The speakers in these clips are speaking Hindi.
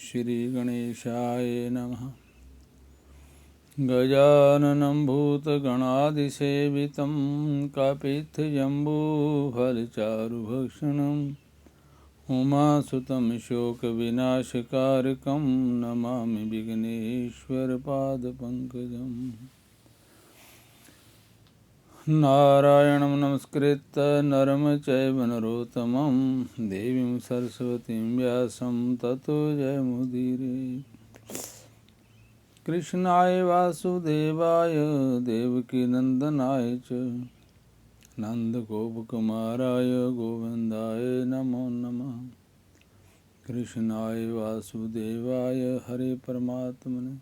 श्रीगणेशाय नमः। गजाननं भूतगणादिसेवितं कापित्थजम्बूफलचारुभक्षणम् उमासुतं शोकविनाशकारकं नमामि विघ्नेश्वरपादपङ्कजम्। नारायणं नमस्कृत्य नरं चैव नरोत्तमं देवीं सरस्वतीं व्यासं ततो जयमुदीरये। कृष्णाय वासुदेवाय देवकीनन्दनाय च नन्दगोपकुमाराय गोविन्दाय नमो नमः। कृष्णाय वासुदेवाय हरे परमात्मने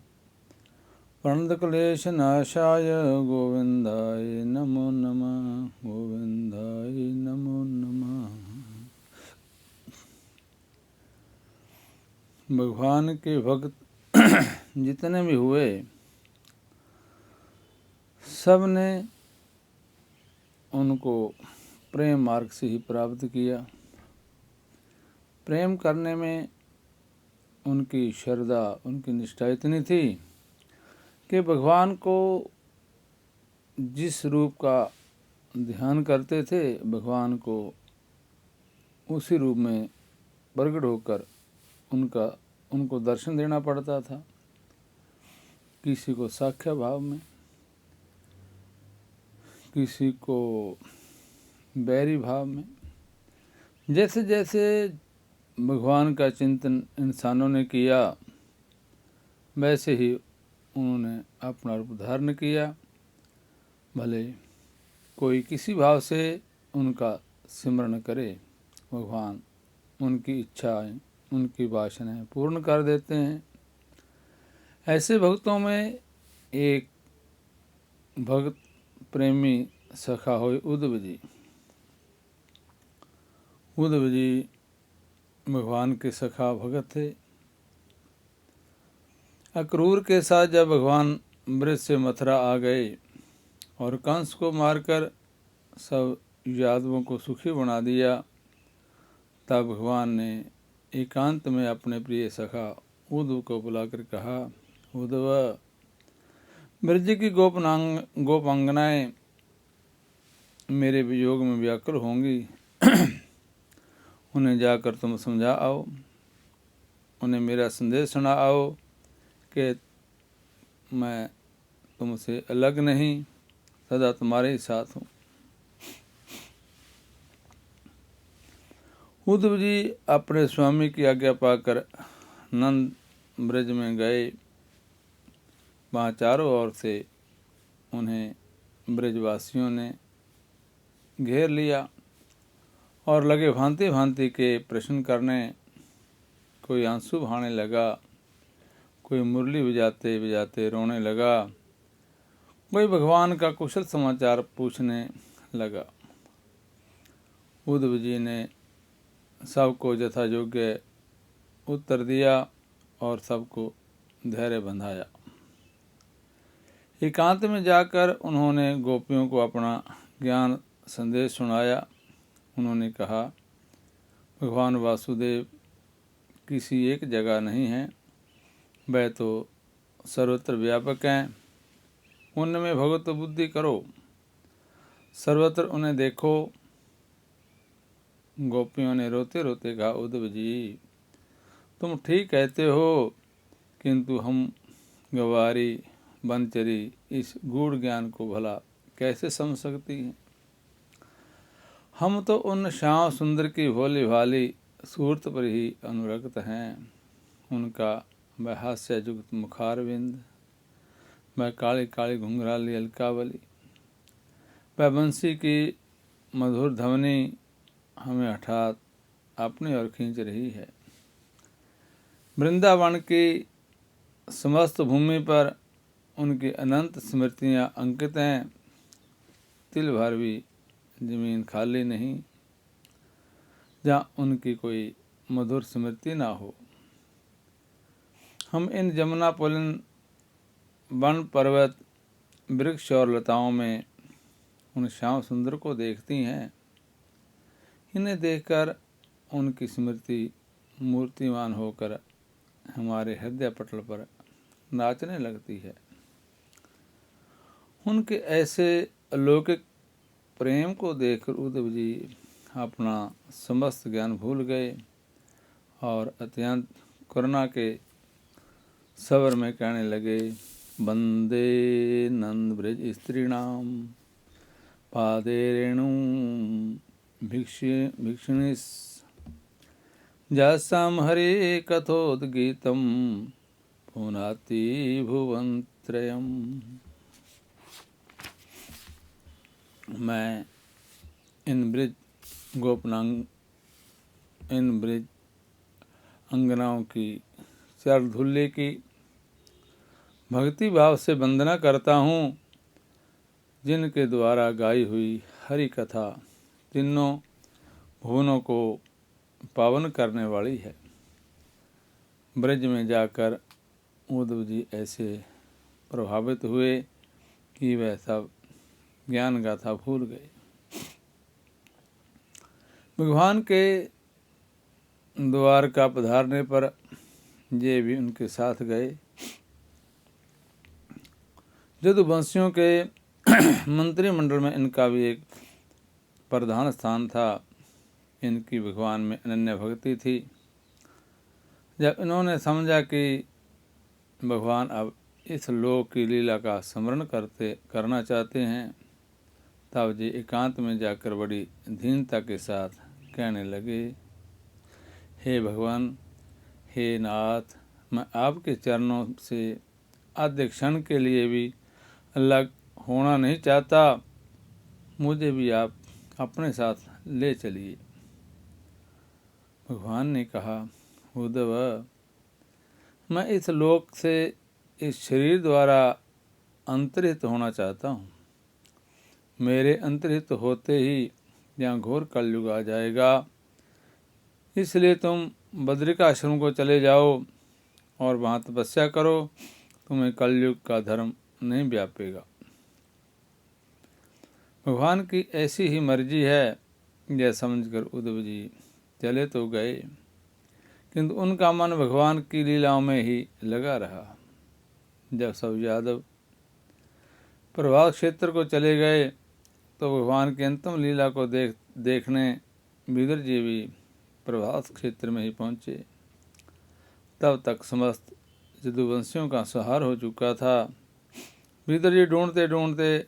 प्रणतक्लेशनाशाय गोविन्दाय नमो नमः। गोविन्दाय नमो नमः। भगवान के भक्त जितने भी हुए सब ने उनको प्रेम मार्ग से ही प्राप्त किया। प्रेम करने में उनकी श्रद्धा, उनकी निष्ठा इतनी थी कि भगवान को जिस रूप का ध्यान करते थे, भगवान को उसी रूप में प्रकट होकर उनको दर्शन देना पड़ता था। किसी को साख्य भाव में, किसी को बैरी भाव में। जैसे जैसे भगवान का चिंतन इंसानों ने किया, वैसे ही उन्होंने अपना रूप धारण किया। भले कोई किसी भाव से उनका स्मरण करे, भगवान उनकी इच्छाएं, उनकी वासनाएं पूर्ण कर देते हैं। ऐसे भक्तों में एक भक्त प्रेमी सखा हुए उद्धव जी। उद्धव जी भगवान के सखा भगत थे। अक्रूर के साथ जब भगवान ब्रज से मथुरा आ गए और कंस को मारकर सब यादवों को सुखी बना दिया, तब भगवान ने एकांत में अपने प्रिय सखा उद्धव को बुलाकर कहा, उद्धव, ब्रज की गोपांगनाएं मेरे वियोग में व्याकुल होंगी। उन्हें जाकर तुम समझा आओ, उन्हें मेरा संदेश सुना आओ कि मैं तुमसे अलग नहीं, सदा तुम्हारे ही साथ हूँ। उद्धव जी अपने स्वामी की आज्ञा पाकर नंद ब्रज में गए। वहाँ चारों ओर से उन्हें ब्रजवासियों ने घेर लिया और लगे भांति भांति के प्रश्न करने। कोई आंसू बहाने लगा, कोई मुरली बजाते बजाते रोने लगा, कोई भगवान का कुशल समाचार पूछने लगा। उद्धव जी ने सबको यथा योग्य उत्तर दिया और सबको धैर्य बंधाया। एकांत में जाकर उन्होंने गोपियों को अपना ज्ञान संदेश सुनाया। उन्होंने कहा, भगवान वासुदेव किसी एक जगह नहीं हैं, वह तो सर्वत्र व्यापक हैं। उनमें भगवत बुद्धि करो, सर्वत्र उन्हें देखो। गोपियों ने रोते रोते कहा, उद्धव जी, तुम ठीक कहते हो, किंतु हम गवारी बनचरी इस गूढ़ ज्ञान को भला कैसे समझ सकती हैं। हम तो उन श्याम सुंदर की भोली भाली सूरत पर ही अनुरक्त हैं। उनका वह हास्य युक्त मुखारविंद, वह काली काली घुंघराली अलकावली, वह बंसी की मधुर ध्वनि हमें हठात अपनी ओर खींच रही है। वृंदावन की समस्त भूमि पर उनकी अनंत स्मृतियां अंकित हैं। तिल भर भी जमीन खाली नहीं जहाँ उनकी कोई मधुर स्मृति ना हो। हम इन जमुना पुलिन वन पर्वत वृक्ष और लताओं में उन श्याम सुंदर को देखती हैं। इन्हें देखकर उनकी स्मृति मूर्तिमान होकर हमारे हृदय पटल पर नाचने लगती है। उनके ऐसे अलौकिक प्रेम को देखकर उद्धव जी अपना समस्त ज्ञान भूल गए और अत्यंत करुणा के स्वर में कहने लगे, वंदे नंद ब्रज स्त्रीणाम पादे रेणु भिक्षुनिस जासाम हरे कथोद्गीतम पुनाति भुवनत्रयम्। मैं इन ब्रज अंगनाओं की चरण धुल्ले की भक्ति भाव से वंदना करता हूँ, जिनके द्वारा गाई हुई हरि कथा तीनों भुवनों को पावन करने वाली है। ब्रज में जाकर उद्धव जी ऐसे प्रभावित हुए कि वह सब ज्ञान गाथा भूल गए। भगवान के द्वार का पधारने पर ये भी उनके साथ गए। यदुवंशियों के मंत्रिमंडल में इनका भी एक प्रधान स्थान था। इनकी भगवान में अनन्य भक्ति थी। जब इन्होंने समझा कि भगवान अब इस लोक की लीला का स्मरण करना चाहते हैं, तब जी एकांत में जाकर बड़ी दीनता के साथ कहने लगे, हे भगवान, हे नाथ, मैं आपके चरणों से आधे क्षण के लिए भी अलग होना नहीं चाहता। मुझे भी आप अपने साथ ले चलिए। भगवान ने कहा, उद्धव, मैं इस लोक से इस शरीर द्वारा अंतर्हित होना चाहता हूँ। मेरे अंतर्हित होते ही यहाँ घोर कलयुग आ जाएगा। इसलिए तुम बद्रिकाश्रम को चले जाओ और वहाँ तपस्या करो, तुम्हें कलयुग का धर्म नहीं व्यापेगा। भगवान की ऐसी ही मर्जी है, यह समझकर उद्धव जी चले तो गए, किंतु उनका मन भगवान की लीलाओं में ही लगा रहा। जब सब यादव प्रभात क्षेत्र को चले गए तो भगवान की अंतिम लीला को देखने विदुर जी भी प्रभात क्षेत्र में ही पहुँचे। तब तक समस्त यदुवंशियों का संहार हो चुका था। विदुर जी ढूंढते ढूंढते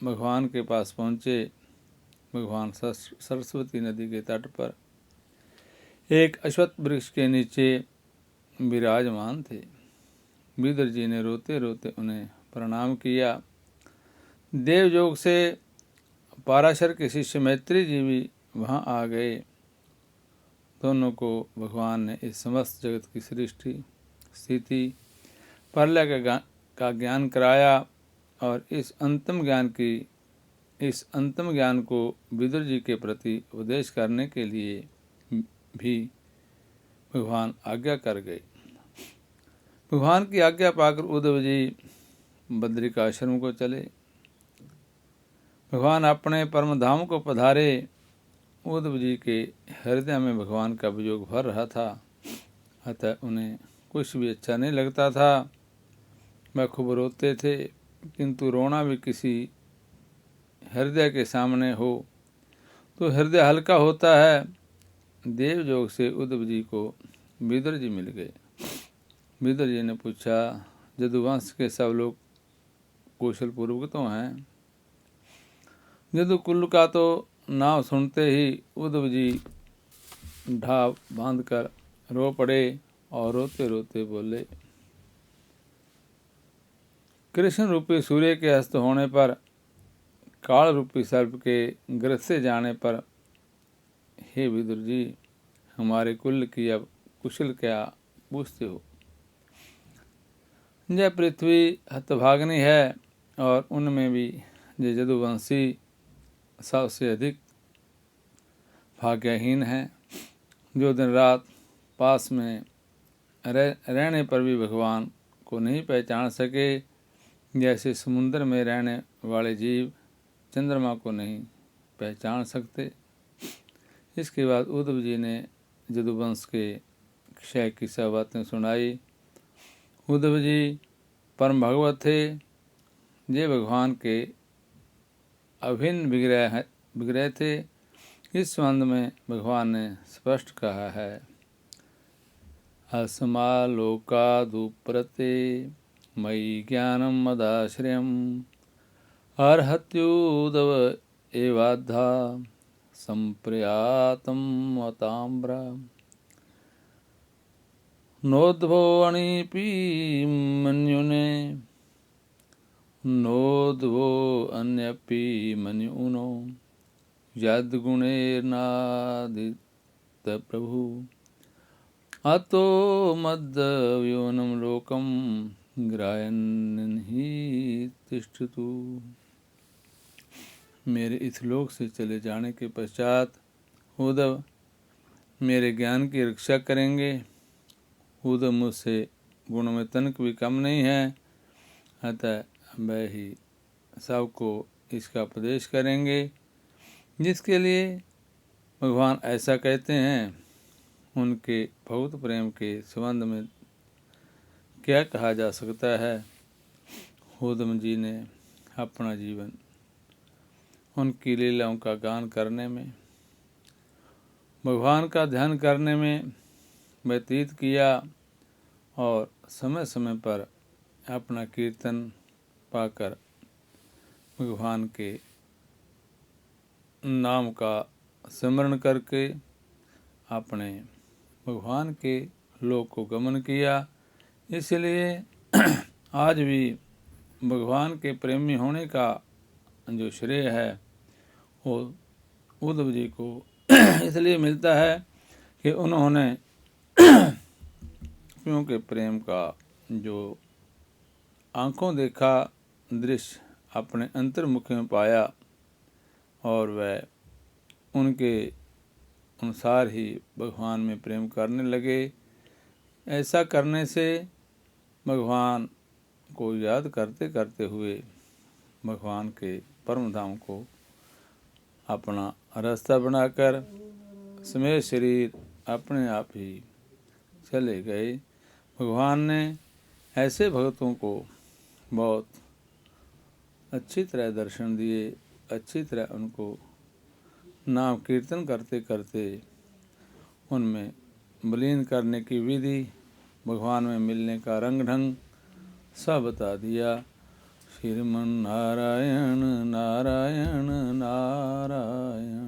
भगवान के पास पहुँचे। भगवान सरस्वती नदी के तट पर एक अश्वत्थ वृक्ष के नीचे विराजमान थे। विदुर जी ने रोते रोते उन्हें प्रणाम किया। देवयोग से पाराशर के शिष्य मैत्री जी भी वहाँ आ गए। दोनों को भगवान ने इस समस्त जगत की सृष्टि, स्थिति, प्रलय का ज्ञान कराया और इस अंतिम ज्ञान को विदुर जी के प्रति उपदेश करने के लिए भी भगवान आज्ञा कर गए। भगवान की आज्ञा पाकर उद्धव जी बद्रिकाश्रम को चले। भगवान अपने परम धाम को पधारे। उद्धव जी के हृदय में भगवान का वियोग भर रहा था, अतः उन्हें कुछ भी अच्छा नहीं लगता था। वह खूब रोते थे, किंतु रोना भी किसी हृदय के सामने हो तो हृदय हल्का होता है। देवयोग से उद्धव जी को विदुर जी मिल गए। विदुर जी ने पूछा, यदुवंश के सब लोग कुशल पूर्वक तो हैं? यदुकुल का तो नाम सुनते ही उद्धव जी ढाब बांधकर रो पड़े और रोते रोते बोले, कृष्ण रूपी सूर्य के अस्त होने पर, काल रूपी सर्प के ग्रस से जाने पर, हे विदुर जी, हमारे कुल की अब कुशल क्या पूछते हो? यह पृथ्वी हतभाग्नि है और उनमें भी ये यदुवंशी सबसे अधिक भाग्यहीन है, जो दिन रात पास में रहने पर भी भगवान को नहीं पहचान सके, जैसे समुद्र में रहने वाले जीव चंद्रमा को नहीं पहचान सकते। इसके बाद उद्धव जी ने यदुवंश के क्षय की सब बातें सुनाई। उद्धव जी परम भगवत थे, ये भगवान के अभिन्न विग्रह थे। इस संबंध में भगवान ने स्पष्ट कहा है, अस्मालोकादुप्रते मयि ज्ञानम मदाश्रयम् अर्हत्युदव एवाद्धा संप्रयातम अताम्र नोद्भो अणिपि मन्युने नोद्भो अन्यपि मन्युनो यद्गुणैर्नादित प्रभु अतो मद्व्योनं लोकं ग्रायन् ही तिष्ठतु। मेरे इस लोक से चले जाने के पश्चात उद्धव मेरे ज्ञान की रक्षा करेंगे। उद्धव मुझसे गुण में तनिक भी कम नहीं है, अतः वह ही सबको इसका उपदेश करेंगे। जिसके लिए भगवान ऐसा कहते हैं, उनके बहुत प्रेम के संबंध में क्या कहा जा सकता है। उद्धव जी ने अपना जीवन उनकी लीलाओं का गान करने में, भगवान का ध्यान करने में व्यतीत किया और समय समय पर अपना कीर्तन पाकर भगवान के नाम का स्मरण करके अपने भगवान के लोक को गमन किया। इसलिए आज भी भगवान के प्रेमी होने का जो श्रेय है वो उद्धव जी को इसलिए मिलता है कि उन्होंने क्योंकि प्रेम का जो आँखों देखा दृश्य अपने अंतर्मुख में पाया और वह उनके अनुसार ही भगवान में प्रेम करने लगे। ऐसा करने से भगवान को याद करते करते हुए भगवान के परम धाम को अपना रास्ता बनाकर समय शरीर अपने आप ही चले गए। भगवान ने ऐसे भक्तों को बहुत अच्छी तरह दर्शन दिए, अच्छी तरह उनको नाम कीर्तन करते करते उनमें विलीन करने की विधि, भगवान में मिलने का रंग ढंग सब बता दिया। श्रीमन नारायण नारायण नारायण।